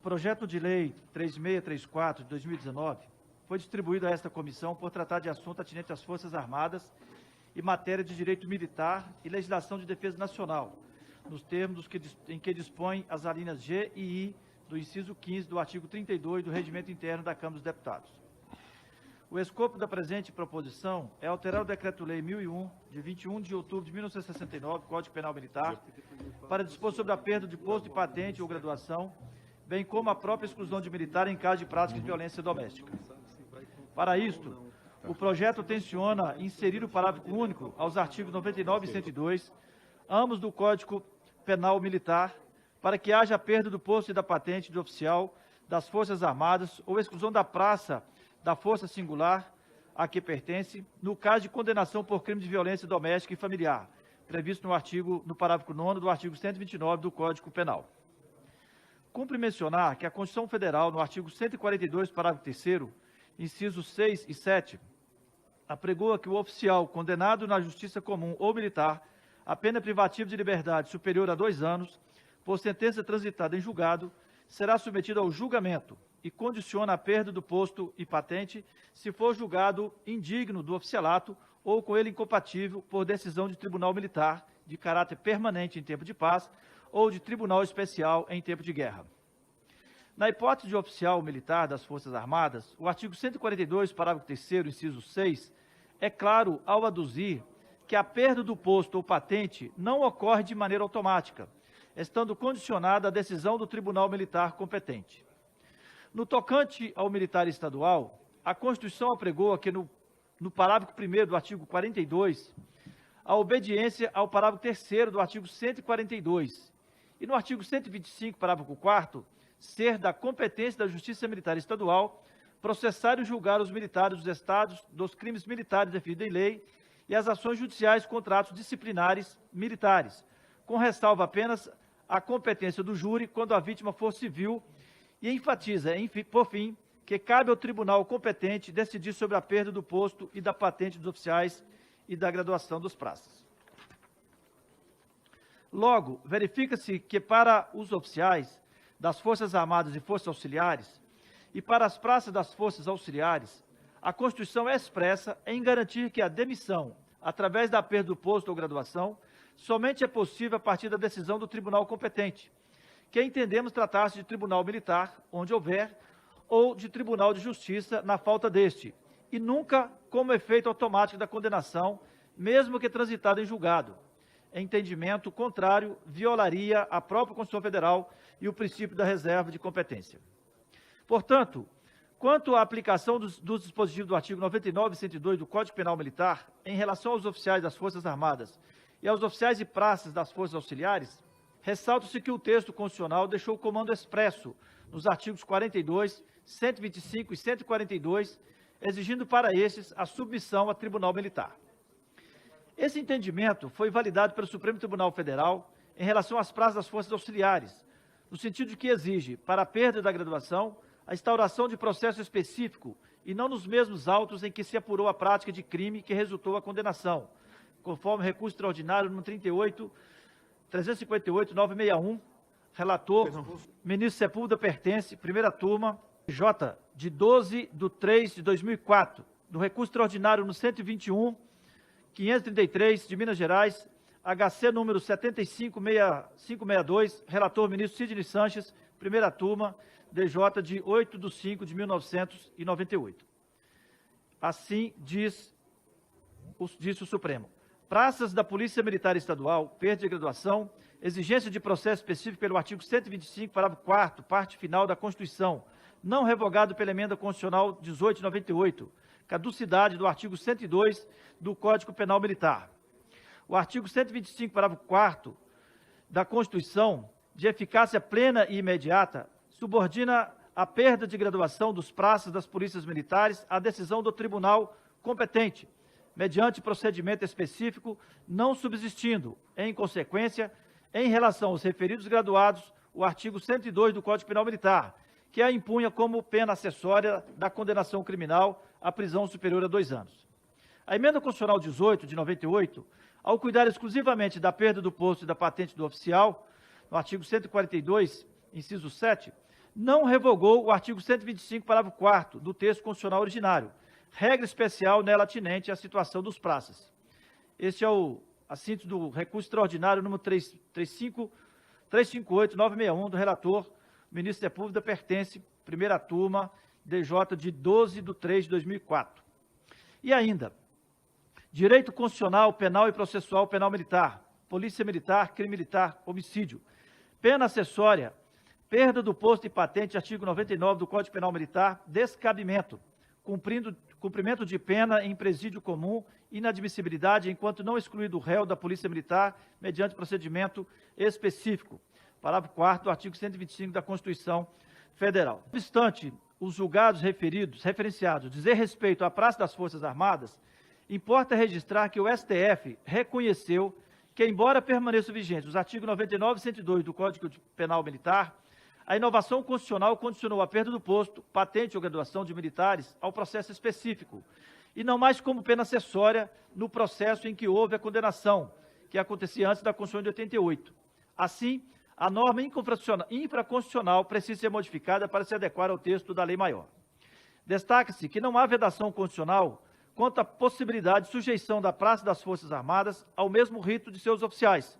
projeto de lei 3634 de 2019 foi distribuído a esta comissão por tratar de assunto atinente às Forças Armadas e matéria de direito militar e legislação de defesa nacional, nos termos em que dispõem as alíneas G e I do inciso 15 do artigo 32 do Regimento Interno da Câmara dos Deputados. O escopo da presente proposição é alterar o Decreto-Lei 1001, de 21 de outubro de 1969, Código Penal Militar, para dispor sobre a perda de posto de patente ou graduação, bem como a própria exclusão de militar em caso de prática de violência doméstica. Para isto, o projeto tenciona inserir o parágrafo único aos artigos 99 e 102, ambos do Código Penal Militar, para que haja perda do posto e da patente de oficial das Forças Armadas ou exclusão da praça da força singular a que pertence, no caso de condenação por crime de violência doméstica e familiar, previsto no parágrafo 9º do artigo 129 do Código Penal. Cumpre mencionar que a Constituição Federal, no artigo 142, parágrafo 3º, incisos 6 e 7, apregoa que o oficial condenado na Justiça Comum ou Militar a pena privativa de liberdade superior a 2 anos, por sentença transitada em julgado, será submetido ao julgamento e condiciona a perda do posto e patente se for julgado indigno do oficialato ou com ele incompatível por decisão de tribunal militar de caráter permanente em tempo de paz ou de tribunal especial em tempo de guerra. Na hipótese de oficial militar das Forças Armadas, o artigo 142, parágrafo 3º, inciso 6, é claro ao aduzir que a perda do posto ou patente não ocorre de maneira automática, estando condicionada à decisão do tribunal militar competente. No tocante ao militar estadual, a Constituição apregoa que no parágrafo 1º do artigo 42, a obediência ao parágrafo 3º do artigo 142 e no artigo 125, parágrafo 4º, ser da competência da Justiça Militar Estadual processar e julgar os militares dos estados dos crimes militares definidos em lei e as ações judiciais contra atos disciplinares militares, com ressalva apenas a competência do júri quando a vítima for civil, e enfatiza, por fim, que cabe ao tribunal competente decidir sobre a perda do posto e da patente dos oficiais e da graduação dos praças. Logo, verifica-se que para os oficiais das Forças Armadas e Forças Auxiliares e para as praças das Forças Auxiliares, a Constituição é expressa em garantir que a demissão, através da perda do posto ou graduação, somente é possível a partir da decisão do tribunal competente, que entendemos tratar-se de tribunal militar, onde houver, ou de tribunal de justiça, na falta deste, e nunca como efeito automático da condenação, mesmo que transitada em julgado. Entendimento contrário violaria a própria Constituição Federal e o princípio da reserva de competência. Portanto, quanto à aplicação dos dispositivos do artigo 99 e 102 do Código Penal Militar, em relação aos oficiais das Forças Armadas e aos oficiais e praças das Forças Auxiliares, ressalta-se que o texto constitucional deixou o comando expresso nos artigos 42, 125 e 142, exigindo para estes a submissão a tribunal militar. Esse entendimento foi validado pelo Supremo Tribunal Federal em relação às praças das Forças Auxiliares, no sentido de que exige, para a perda da graduação, a instauração de processo específico e não nos mesmos autos em que se apurou a prática de crime que resultou a condenação, conforme recurso extraordinário no 358-961, relator, ministro Sepúlveda Pertence, primeira turma, J, de 12/3/2004, do recurso extraordinário no 121-533, de Minas Gerais, HC número 756562, relator, ministro Sidney Sanches, primeira turma, DJ de 8/5/1998. Assim disse o Supremo. Praças da Polícia Militar Estadual, perda de graduação, exigência de processo específico pelo artigo 125, parágrafo 4º, parte final da Constituição, não revogado pela Emenda Constitucional 1898, caducidade do artigo 102 do Código Penal Militar. O artigo 125, parágrafo 4º da Constituição, de eficácia plena e imediata, subordina a perda de graduação dos praças das polícias militares à decisão do tribunal competente, mediante procedimento específico, não subsistindo, em consequência, em relação aos referidos graduados, o artigo 102 do Código Penal Militar, que a impunha como pena acessória da condenação criminal à prisão superior a 2 anos. A Emenda Constitucional 18, de 98, ao cuidar exclusivamente da perda do posto e da patente do oficial, no artigo 142, inciso 7, não revogou o artigo 125, parágrafo 4º do texto constitucional originário, regra especial nela atinente à situação dos praças. Este é a síntese do recurso extraordinário número 358-961 do relator, ministro da República, pertence, primeira turma, DJ de 12/3/2004. E ainda, direito constitucional, penal e processual penal militar, polícia militar, crime militar, homicídio, pena acessória, perda do posto e patente, artigo 99 do Código Penal Militar, descabimento, cumprimento de pena em presídio comum, inadmissibilidade enquanto não excluído o réu da Polícia Militar mediante procedimento específico. Parágrafo 4º do artigo 125 da Constituição Federal. Não obstante os julgados referenciados dizer respeito à praça das Forças Armadas, importa registrar que o STF reconheceu que, embora permaneçam vigentes os artigos 99 e 102 do Código Penal Militar, a inovação constitucional condicionou a perda do posto, patente ou graduação de militares ao processo específico, e não mais como pena acessória no processo em que houve a condenação, que acontecia antes da Constituição de 88. Assim, a norma infraconstitucional precisa ser modificada para se adequar ao texto da lei maior. Destaca-se que não há vedação constitucional quanto à possibilidade de sujeição da praça das Forças Armadas ao mesmo rito de seus oficiais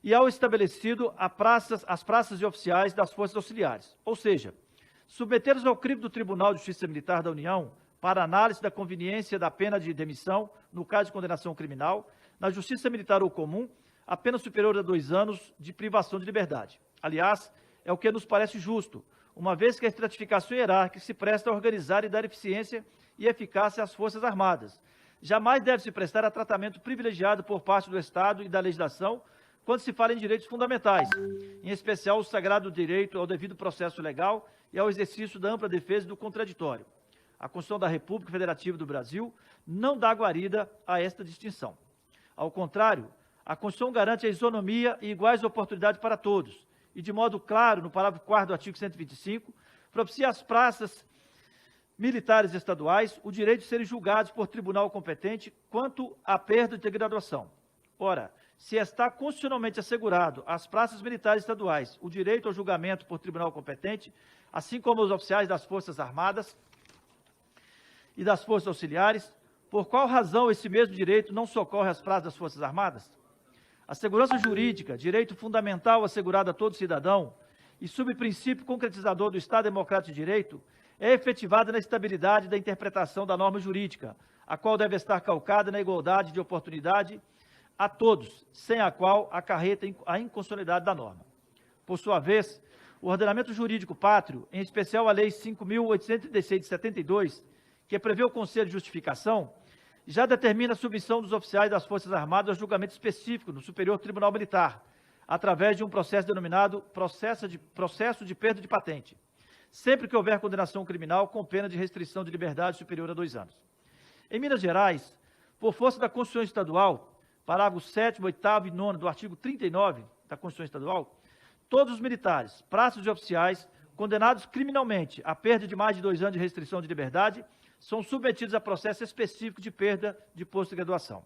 e ao estabelecido as praças de oficiais das Forças Auxiliares, ou seja, submetê-los ao crivo do Tribunal de Justiça Militar da União para análise da conveniência da pena de demissão no caso de condenação criminal, na Justiça Militar ou Comum, a pena superior a 2 anos de privação de liberdade. Aliás, é o que nos parece justo, uma vez que a estratificação hierárquica se presta a organizar e dar eficiência e eficácia às Forças Armadas. Jamais deve se prestar a tratamento privilegiado por parte do Estado e da legislação quando se fala em direitos fundamentais, em especial o sagrado direito ao devido processo legal e ao exercício da ampla defesa do contraditório. A Constituição da República Federativa do Brasil não dá guarida a esta distinção. Ao contrário, a Constituição garante a isonomia e iguais oportunidades para todos, e de modo claro, no parágrafo 4º do artigo 125, propicia às praças militares estaduais o direito de serem julgados por tribunal competente quanto à perda de graduação. Ora, se está constitucionalmente assegurado às praças militares estaduais o direito ao julgamento por tribunal competente, assim como aos oficiais das Forças Armadas e das Forças Auxiliares, por qual razão esse mesmo direito não socorre às praças das Forças Armadas? A segurança jurídica, direito fundamental assegurado a todo cidadão e subprincípio concretizador do Estado Democrático de Direito, é efetivada na estabilidade da interpretação da norma jurídica, a qual deve estar calcada na igualdade de oportunidade a todos, sem a qual acarreta a inconstitucionalidade da norma. Por sua vez, o ordenamento jurídico pátrio, em especial a Lei 5.836 de 72, que prevê o Conselho de Justificação, já determina a submissão dos oficiais das Forças Armadas ao julgamento específico no Superior Tribunal Militar, através de um processo denominado processo de perda de patente, sempre que houver condenação criminal com pena de restrição de liberdade superior a 2 anos. Em Minas Gerais, por força da Constituição Estadual, parágrafos 7º, 8º e 9º do artigo 39 da Constituição Estadual, todos os militares, praças e oficiais condenados criminalmente à perda de mais de 2 anos de restrição de liberdade são submetidos a processo específico de perda de posto de graduação.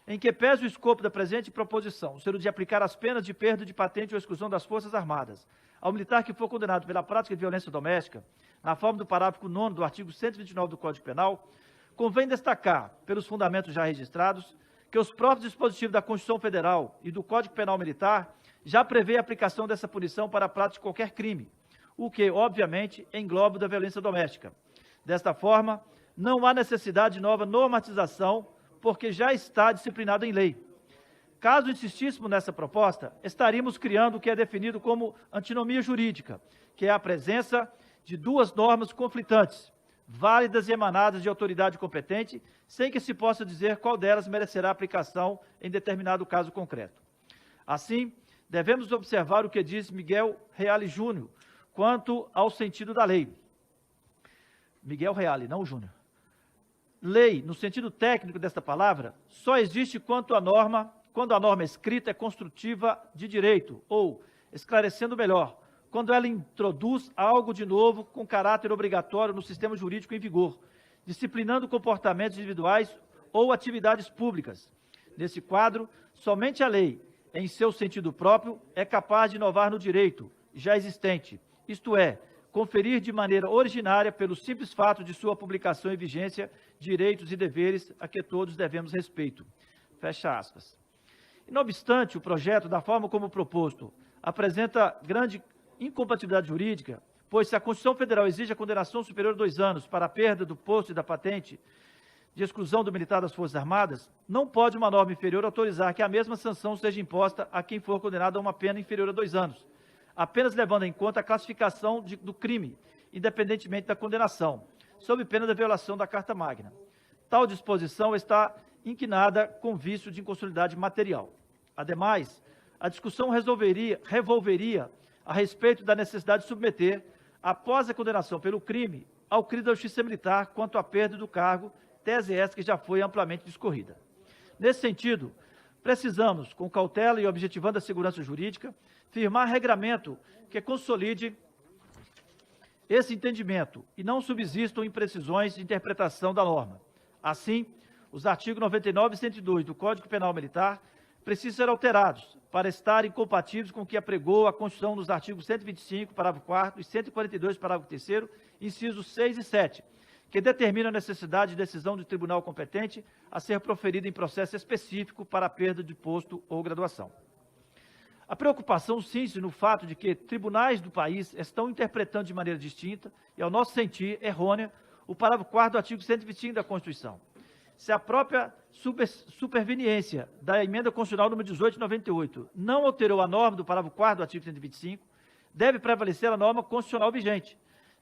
Em que pese o escopo da presente proposição ser o de aplicar as penas de perda de patente ou exclusão das Forças Armadas ao militar que for condenado pela prática de violência doméstica, na forma do parágrafo 9º do artigo 129 do Código Penal, convém destacar, pelos fundamentos já registrados, que os próprios dispositivos da Constituição Federal e do Código Penal Militar já prevê a aplicação dessa punição para a prática de qualquer crime, o que, obviamente, engloba da violência doméstica. Desta forma, não há necessidade de nova normatização, porque já está disciplinado em lei. Caso insistíssemos nessa proposta, estaríamos criando o que é definido como antinomia jurídica, que é a presença de 2 normas conflitantes, válidas e emanadas de autoridade competente, sem que se possa dizer qual delas merecerá aplicação em determinado caso concreto. Assim, devemos observar o que diz Miguel Reale Júnior quanto ao sentido da lei. Miguel Reale, não o Júnior. Lei, no sentido técnico desta palavra, só existe quando a norma escrita é construtiva de direito, ou, esclarecendo melhor, quando ela introduz algo de novo com caráter obrigatório no sistema jurídico em vigor, disciplinando comportamentos individuais ou atividades públicas. Nesse quadro, somente a lei, em seu sentido próprio, é capaz de inovar no direito já existente isto é, conferir de maneira originária, pelo simples fato de sua publicação e vigência, direitos e deveres a que todos devemos respeito. Fecha aspas. E, não obstante, o projeto, da forma como proposto, apresenta grande incompatibilidade jurídica, pois se a Constituição Federal exige a condenação superior a 2 anos para a perda do posto e da patente de exclusão do militar das Forças Armadas, não pode uma norma inferior autorizar que a mesma sanção seja imposta a quem for condenado a uma pena inferior a 2 anos, apenas levando em conta a classificação do crime, independentemente da condenação, sob pena da violação da Carta Magna. Tal disposição está inquinada com vício de inconstitucionalidade material. Ademais, a discussão revolveria a respeito da necessidade de submeter, após a condenação pelo crime, ao crime da justiça militar quanto à perda do cargo, tese essa que já foi amplamente discorrida. Nesse sentido, precisamos, com cautela e objetivando a segurança jurídica, firmar regramento que consolide esse entendimento e não subsistam imprecisões de interpretação da norma. Assim, os artigos 99 e 102 do Código Penal Militar precisam ser alterados para estarem compatíveis com o que apregou a Constituição nos artigos 125, parágrafo 4º e 142, parágrafo 3º, incisos 6 e 7, que determina a necessidade de decisão do tribunal competente a ser proferida em processo específico para a perda de posto ou graduação. A preocupação cinge no fato de que tribunais do país estão interpretando de maneira distinta e, ao nosso sentir, errônea, o parágrafo 4º do artigo 125 da Constituição. Se a própria superveniência da emenda constitucional número 18 de 98 não alterou a norma do parágrafo 4º do artigo 125, deve prevalecer a norma constitucional vigente,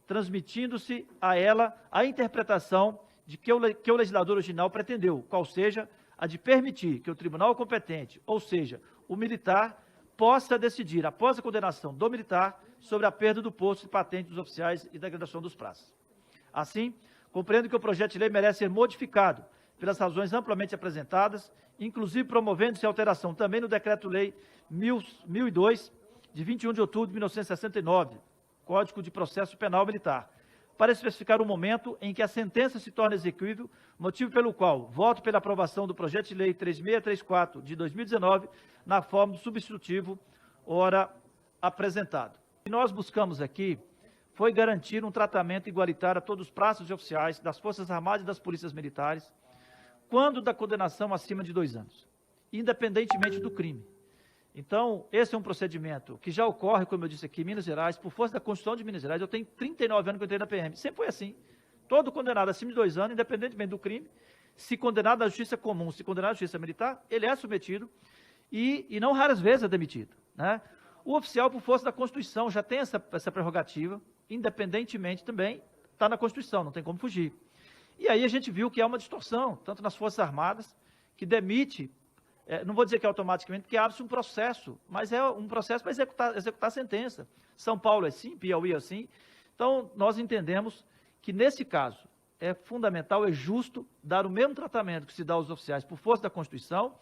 transmitindo-se a ela a interpretação de que o legislador original pretendeu, qual seja a de permitir que o tribunal competente, ou seja, o militar, possa decidir, após a condenação do militar, sobre a perda do posto e patente dos oficiais e da graduação dos praças. Assim, compreendo que o projeto de lei merece ser modificado pelas razões amplamente apresentadas, inclusive promovendo-se alteração também no Decreto-Lei 1002, de 21 de outubro de 1969, Código de Processo Penal Militar, para especificar o momento em que a sentença se torna exequível, motivo pelo qual voto pela aprovação do projeto de lei 3634 de 2019, na forma do substitutivo ora apresentado. O que nós buscamos aqui foi garantir um tratamento igualitário a todos os praças e oficiais das Forças Armadas e das Polícias Militares, quando da condenação acima de 2 anos, independentemente do crime. Então, esse é um procedimento que já ocorre, como eu disse aqui, em Minas Gerais, por força da Constituição de Minas Gerais. Eu tenho 39 anos que eu entrei na PM. Sempre foi assim. Todo condenado acima de 2 anos, independentemente do crime, se condenado à justiça comum, se condenado à justiça militar, ele é submetido e não raras vezes é demitido, né? O oficial, por força da Constituição, já tem essa prerrogativa, independentemente também, está na Constituição, não tem como fugir. E aí a gente viu que há uma distorção, tanto nas Forças Armadas, que demite, não vou dizer que é automaticamente, porque abre-se um processo, mas é um processo para executar a sentença. São Paulo é assim, Piauí é assim. Então, nós entendemos que, nesse caso, é fundamental, é justo dar o mesmo tratamento que se dá aos oficiais por força da Constituição,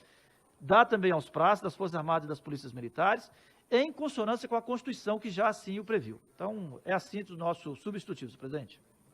dá também aos praças das Forças Armadas e das Polícias Militares, em consonância com a Constituição, que já assim o previu. Então, é assim o nosso substitutivo, presidente.